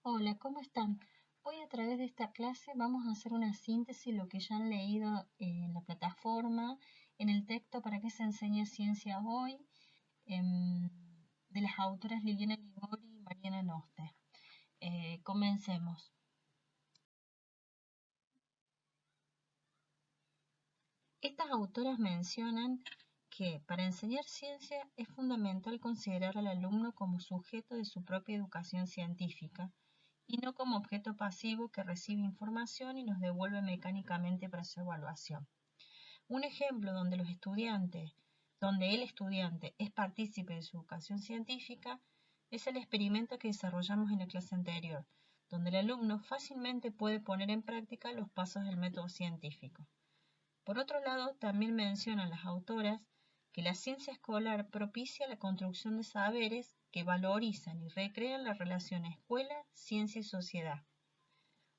Hola, ¿cómo están? Hoy a través de esta clase vamos a hacer una síntesis de lo que ya han leído en la plataforma, en el texto para qué se enseña ciencia hoy, de las autoras Liliana Ligori y Mariana Noste. Comencemos. Estas autoras mencionan que para enseñar ciencia es fundamental considerar al alumno como sujeto de su propia educación científica y no como objeto pasivo que recibe información y nos devuelve mecánicamente para su evaluación. Un ejemplo donde el estudiante es partícipe de su educación científica es el experimento que desarrollamos en la clase anterior, donde el alumno fácilmente puede poner en práctica los pasos del método científico. Por otro lado, también mencionan las autoras que la ciencia escolar propicia la construcción de saberes que valorizan y recrean la relación escuela, ciencia y sociedad.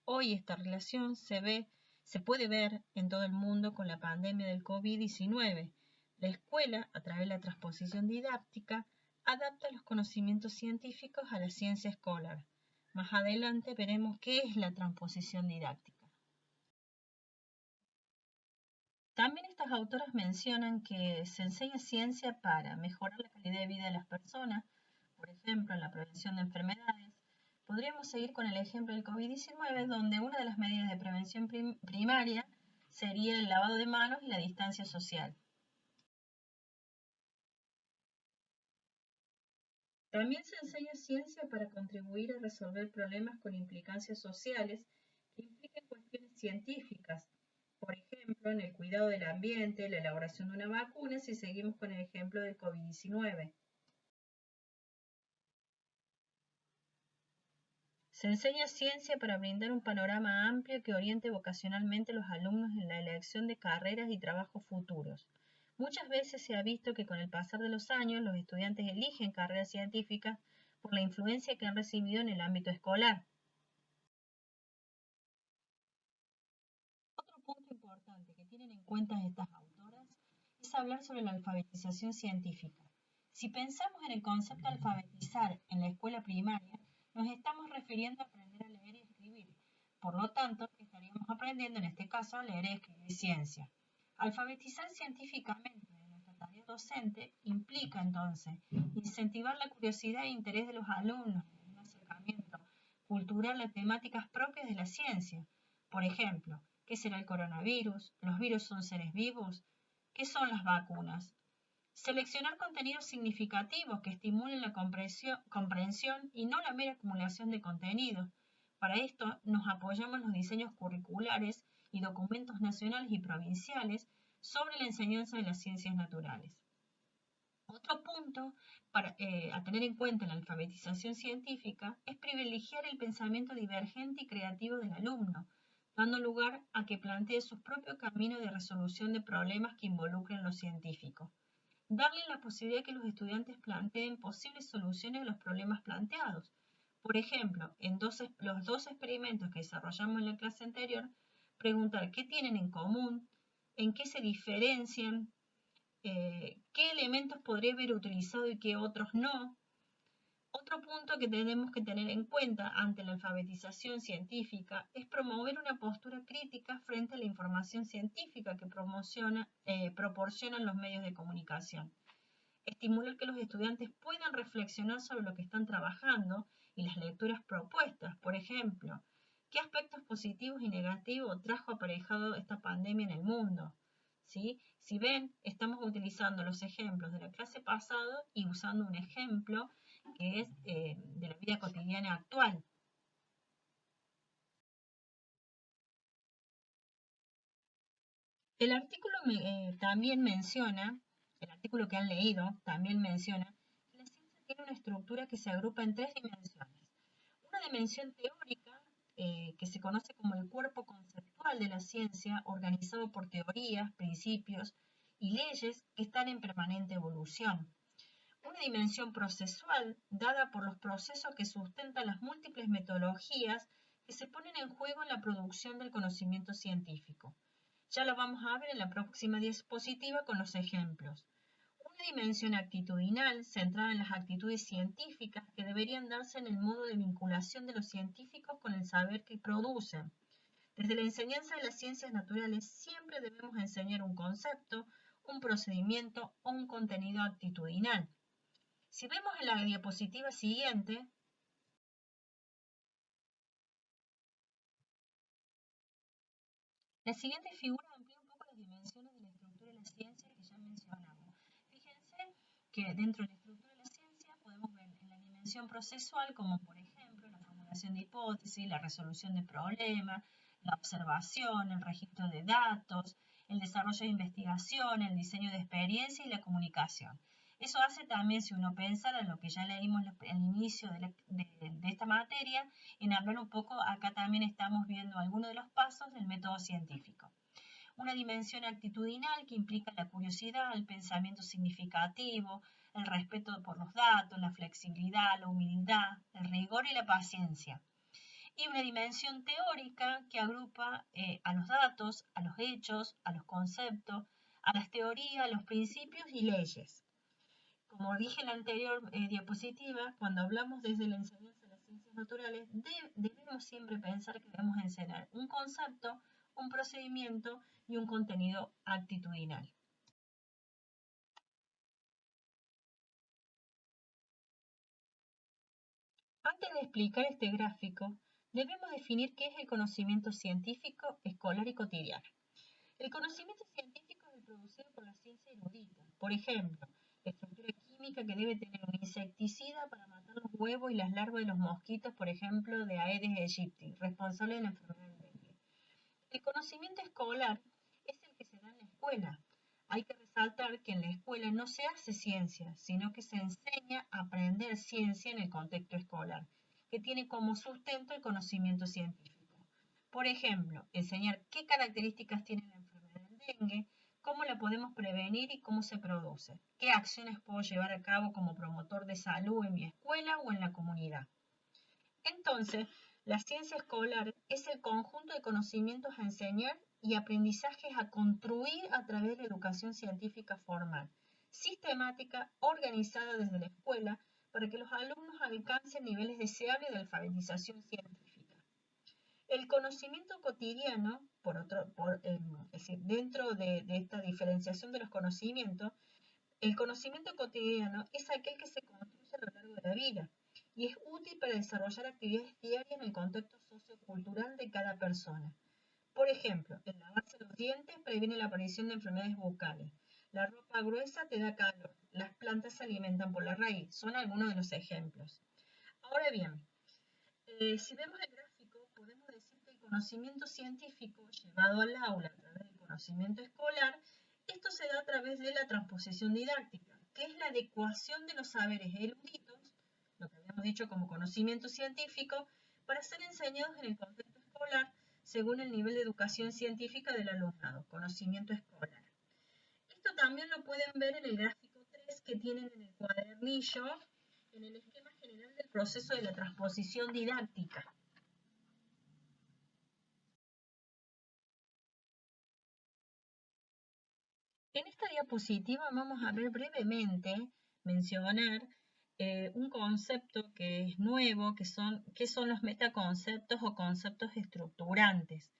Hoy esta relación se puede ver en todo el mundo con la pandemia del COVID-19. La escuela, a través de la transposición didáctica, adapta los conocimientos científicos a la ciencia escolar. Más adelante veremos qué es la transposición didáctica. También estas autoras mencionan que se enseña ciencia para mejorar la calidad de vida de las personas, por ejemplo, en la prevención de enfermedades. Podríamos seguir con el ejemplo del COVID-19, donde una de las medidas de prevención primaria sería el lavado de manos y la distancia social. También se enseña ciencia para contribuir a resolver problemas con implicancias sociales que impliquen cuestiones científicas, por ejemplo, en el cuidado del ambiente, la elaboración de una vacuna, si seguimos con el ejemplo del COVID-19. Se enseña ciencia para brindar un panorama amplio que oriente vocacionalmente a los alumnos en la elección de carreras y trabajos futuros. Muchas veces se ha visto que con el pasar de los años los estudiantes eligen carreras científicas por la influencia que han recibido en el ámbito escolar. Otro punto importante que tienen en cuenta estas autoras es hablar sobre la alfabetización científica. Si pensamos en el concepto de alfabetizar en la escuela primaria, nos estamos refiriendo a aprender a leer y escribir. Por lo tanto, estaríamos aprendiendo en este caso a leer y escribir ciencia. Alfabetizar científicamente en nuestra tarea docente implica entonces incentivar la curiosidad e interés de los alumnos en un acercamiento cultural a temáticas propias de la ciencia. Por ejemplo, ¿qué será el coronavirus? ¿Los virus son seres vivos? ¿Qué son las vacunas? Seleccionar contenidos significativos que estimulen la comprensión y no la mera acumulación de contenidos. Para esto nos apoyamos en los diseños curriculares y documentos nacionales y provinciales sobre la enseñanza de las ciencias naturales. Otro punto a tener en cuenta en la alfabetización científica es privilegiar el pensamiento divergente y creativo del alumno, dando lugar a que plantee sus propios caminos de resolución de problemas que involucren lo científico. Darle la posibilidad que los estudiantes planteen posibles soluciones a los problemas planteados. Por ejemplo, en los dos experimentos que desarrollamos en la clase anterior, preguntar qué tienen en común, en qué se diferencian, qué elementos podría haber utilizado y qué otros no. Otro punto que tenemos que tener en cuenta ante la alfabetización científica es promover una postura crítica frente a la información científica que proporcionan los medios de comunicación. Estimular que los estudiantes puedan reflexionar sobre lo que están trabajando y las lecturas propuestas. Por ejemplo, ¿qué aspectos positivos y negativos trajo aparejado esta pandemia en el mundo? ¿Sí? Si ven, estamos utilizando los ejemplos de la clase pasada y usando un ejemplo que es de la vida cotidiana actual. El artículo también menciona, el artículo que han leído también menciona que la ciencia tiene una estructura que se agrupa en tres dimensiones. Una dimensión teórica, que se conoce como el cuerpo conceptual de la ciencia, organizado por teorías, principios y leyes que están en permanente evolución. Una dimensión procesual, dada por los procesos que sustentan las múltiples metodologías que se ponen en juego en la producción del conocimiento científico. Ya lo vamos a ver en la próxima diapositiva con los ejemplos. Una Una dimensión actitudinal centrada en las actitudes científicas que deberían darse en el modo de vinculación de los científicos con el saber que producen. Desde la enseñanza de las ciencias naturales siempre debemos enseñar un concepto, un procedimiento o un contenido actitudinal. Si vemos en la diapositiva siguiente, la siguiente figura amplía un poco las dimensiones de la estructura de la ciencia que ya mencionamos. Fíjense que dentro de la estructura de la ciencia podemos ver en la dimensión procesual como por ejemplo la formulación de hipótesis, la resolución de problemas, la observación, el registro de datos, el desarrollo de investigación, el diseño de experiencia y la comunicación. Eso hace también, si uno pensara en lo que ya leímos al inicio de esta materia, en hablar un poco, acá también estamos viendo algunos de los pasos del método científico. Una dimensión actitudinal que implica la curiosidad, el pensamiento significativo, el respeto por los datos, la flexibilidad, la humildad, el rigor y la paciencia. Y una dimensión teórica que agrupa a los datos, a los hechos, a los conceptos, a las teorías, a los principios y leyes. Como dije en la anterior diapositiva, cuando hablamos desde la enseñanza de las ciencias naturales, debemos siempre pensar que debemos enseñar un concepto, un procedimiento y un contenido actitudinal. Antes de explicar este gráfico, debemos definir qué es el conocimiento científico, escolar y cotidiano. El conocimiento científico es el producido por la ciencia erudita. Por ejemplo, la estructura química que debe tener un insecticida para matar los huevos y las larvas de los mosquitos, por ejemplo, de Aedes aegypti, responsable de la enfermedad del dengue. El conocimiento escolar es el que se da en la escuela. Hay que resaltar que en la escuela no se hace ciencia, sino que se enseña a aprender ciencia en el contexto escolar, que tiene como sustento el conocimiento científico. Por ejemplo, enseñar qué características tiene la enfermedad del dengue, cómo la podemos prevenir y cómo se produce, qué acciones puedo llevar a cabo como promotor de salud en mi escuela o en la comunidad. Entonces, la ciencia escolar es el conjunto de conocimientos a enseñar y aprendizajes a construir a través de la educación científica formal, sistemática, organizada desde la escuela para que los alumnos alcancen niveles deseables de alfabetización científica. El conocimiento cotidiano, es decir, dentro de esta diferenciación de los conocimientos, el conocimiento cotidiano es aquel que se construye a lo largo de la vida y es útil para desarrollar actividades diarias en el contexto sociocultural de cada persona. Por ejemplo, el lavarse los dientes previene la aparición de enfermedades bucales. La ropa gruesa te da calor. Las plantas se alimentan por la raíz. Son algunos de los ejemplos. Ahora bien, si vemos el gráfico, podemos decir que el conocimiento científico llevado al aula a través del conocimiento escolar, esto se da a través de la transposición didáctica, que es la adecuación de los saberes eruditos, lo que habíamos dicho como conocimiento científico, para ser enseñados en el contexto escolar según el nivel de educación científica del alumnado, conocimiento escolar. Esto también lo pueden ver en el gráfico 3 que tienen en el cuadernillo, en el esquema general del proceso de la transposición didáctica. En esta diapositiva vamos a ver brevemente, mencionar un concepto que es nuevo, que son los metaconceptos o conceptos estructurantes.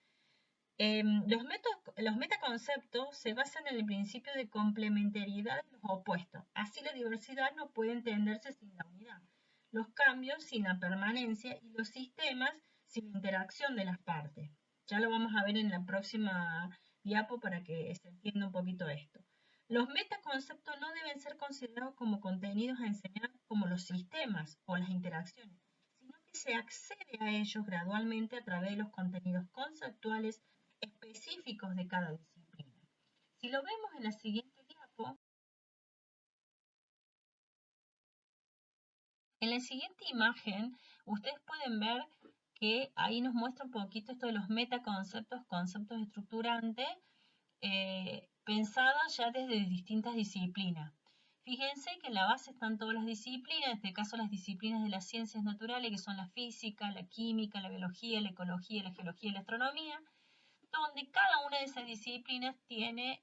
Los metaconceptos se basan en el principio de complementariedad de los opuestos. Así la diversidad no puede entenderse sin la unidad, los cambios sin la permanencia y los sistemas sin la interacción de las partes. Ya lo vamos a ver en la próxima diapo para que se entienda un poquito esto. Los metaconceptos no deben ser considerados como contenidos a enseñar como los sistemas o las interacciones, sino que se accede a ellos gradualmente a través de los contenidos conceptuales específicos de cada disciplina. Si lo vemos en la siguiente diapo, en la siguiente imagen, ustedes pueden ver que ahí nos muestra un poquito esto de los metaconceptos, conceptos estructurantes, pensadas ya desde distintas disciplinas. Fíjense que en la base están todas las disciplinas, en este caso las disciplinas de las ciencias naturales, que son la física, la química, la biología, la ecología, la geología y la astronomía. donde cada una de esas disciplinas tiene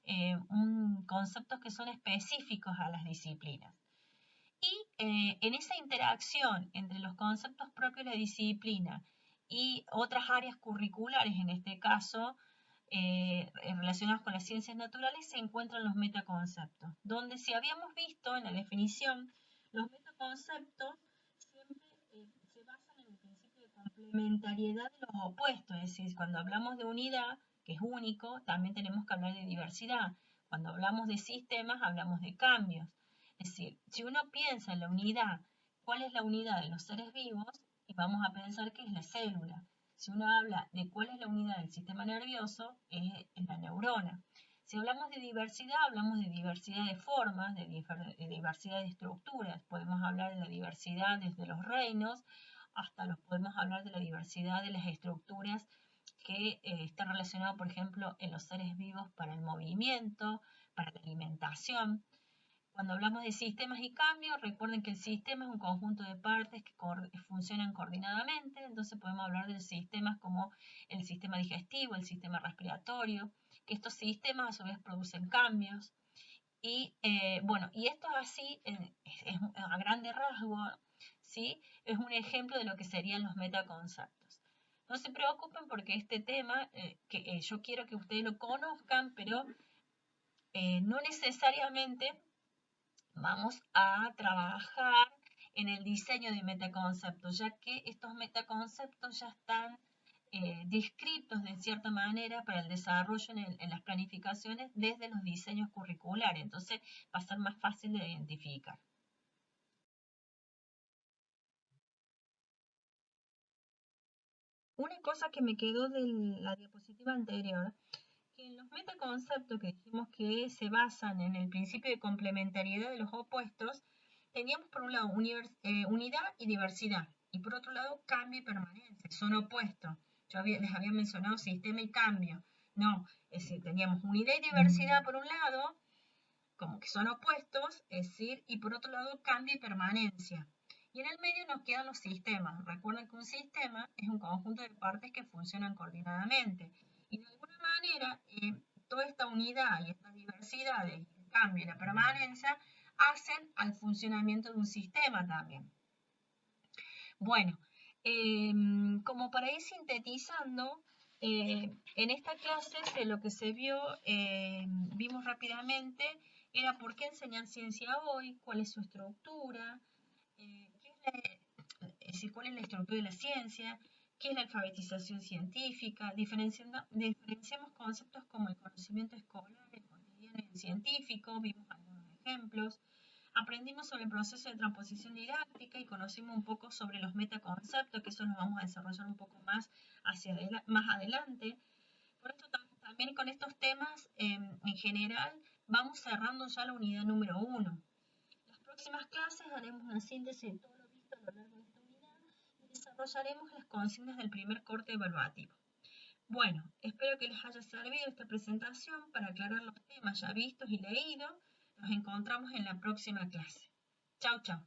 conceptos que son específicos a las disciplinas. Y en esa interacción entre los conceptos propios de la disciplina y otras áreas curriculares, en este caso relacionadas con las ciencias naturales, se encuentran los metaconceptos, donde si habíamos visto en la definición, los metaconceptos siempre se basan en el principio de complementariedad de los opuestos, es decir, cuando hablamos de unidad, que es único, también tenemos que hablar de diversidad. Cuando hablamos de sistemas, hablamos de cambios. Es decir, si uno piensa en la unidad, ¿cuál es la unidad de los seres vivos? Y vamos a pensar que es la célula. Si uno habla de cuál es la unidad del sistema nervioso, es la neurona. Si hablamos de diversidad, hablamos de diversidad de formas, de diversidad de estructuras. Podemos hablar de la diversidad desde los reinos hasta podemos hablar de la diversidad de las estructuras que están relacionadas, por ejemplo, en los seres vivos para el movimiento, para la alimentación. Cuando hablamos de sistemas y cambios, recuerden que el sistema es un conjunto de partes que funcionan coordinadamente, entonces podemos hablar de sistemas como el sistema digestivo, el sistema respiratorio, que estos sistemas a su vez producen cambios. Y bueno, y esto es así, es a grande rasgo, ¿sí? Es un ejemplo de lo que serían los metaconceptos. No se preocupen porque este tema, yo quiero que ustedes lo conozcan, pero no necesariamente vamos a trabajar en el diseño de metaconceptos, ya que estos metaconceptos ya están descritos de cierta manera para el desarrollo en las planificaciones desde los diseños curriculares, entonces va a ser más fácil de identificar. Una cosa que me quedó de la diapositiva anterior, que en los metaconceptos que dijimos que se basan en el principio de complementariedad de los opuestos, teníamos por un lado unidad y diversidad, y por otro lado cambio y permanencia, son opuestos. Yo les había mencionado sistema y cambio. No, es decir, teníamos unidad y diversidad por un lado, como que son opuestos, es decir, y por otro lado cambio y permanencia. Y en el medio nos quedan los sistemas. Recuerden que un sistema es un conjunto de partes que funcionan coordinadamente. Y de alguna manera, toda esta unidad y estas diversidades, el cambio y la permanencia, hacen al funcionamiento de un sistema también. Bueno, como para ir sintetizando, en esta clase lo que se vio, vimos rápidamente, era por qué enseñar ciencia hoy, cuál es su estructura, es decir, cuál es la estructura de la ciencia, qué es la alfabetización científica, diferenciamos conceptos como el conocimiento escolar, el cotidiano y el científico, vimos algunos ejemplos. Aprendimos sobre el proceso de transposición didáctica y conocimos un poco sobre los metaconceptos, que eso lo vamos a desarrollar un poco más, más adelante. Por esto también con estos temas en general vamos cerrando ya la unidad número 1. En las próximas clases haremos una síntesis de todo lo visto a lo largo de esta unidad y desarrollaremos las consignas del primer corte evaluativo. Bueno, espero que les haya servido esta presentación para aclarar los temas ya vistos y leídos. Nos encontramos en la próxima clase. Chau, chau.